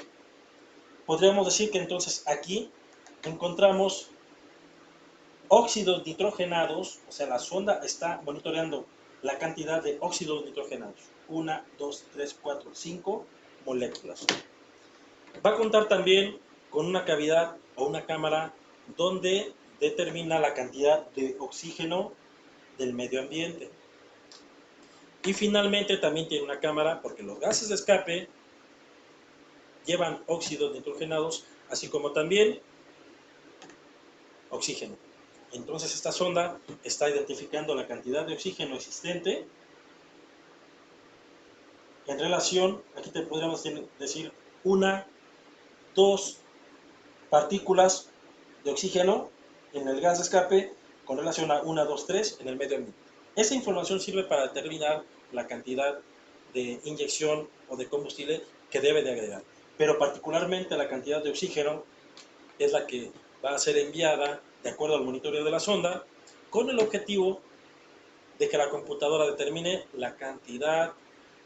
Podríamos decir que entonces aquí encontramos óxidos nitrogenados, o sea, la sonda está monitoreando la cantidad de óxidos nitrogenados. 1, 2, 3, 4, 5 moléculas. Va a contar también con una cavidad o una cámara donde determina la cantidad de oxígeno del medio ambiente. Y finalmente también tiene una cámara porque los gases de escape llevan óxidos nitrogenados, así como también oxígeno. Entonces esta sonda está identificando la cantidad de oxígeno existente en relación, aquí te podríamos decir, 1, 2 partículas de oxígeno en el gas de escape con relación a 1, 2, 3 en el medio ambiente. Esa información sirve para determinar la cantidad de inyección o de combustible que debe de agregar. Pero particularmente la cantidad de oxígeno es la que va a ser enviada de acuerdo al monitoreo de la sonda con el objetivo de que la computadora determine la cantidad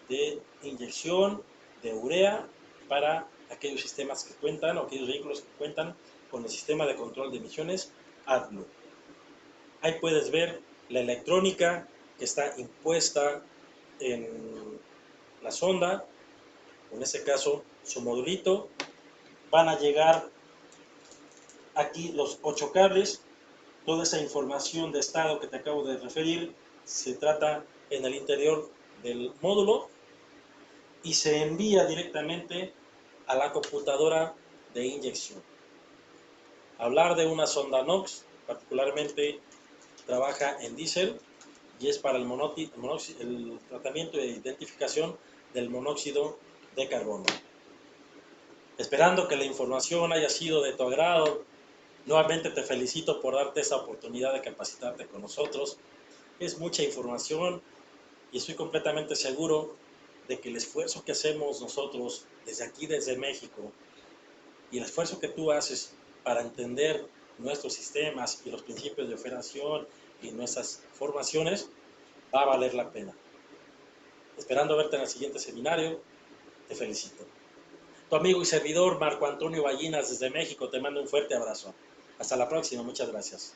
de inyección de urea para aquellos sistemas que cuentan o aquellos vehículos que cuentan con el sistema de control de emisiones AdBlue. Ahí puedes ver la electrónica que está impuesta en la sonda, en este caso su modulito. Van a llegar aquí los 8 cables Toda esa información de estado que te acabo de referir se trata en el interior del módulo y se envía directamente a la computadora de inyección. Hablar de una sonda NOx, particularmente trabaja en diésel y es para el tratamiento de identificación del monóxido de carbono. Esperando que la información haya sido de tu agrado, nuevamente te felicito por darte esa oportunidad de capacitarte con nosotros. Es mucha información y estoy completamente seguro de que el esfuerzo que hacemos nosotros desde aquí, desde México, y el esfuerzo que tú haces para entender nuestros sistemas y los principios de operación y nuestras formaciones, va a valer la pena. Esperando verte en el siguiente seminario, te felicito. Tu amigo y servidor Marco Antonio Ballinas desde México te mando un fuerte abrazo. Hasta la próxima, muchas gracias.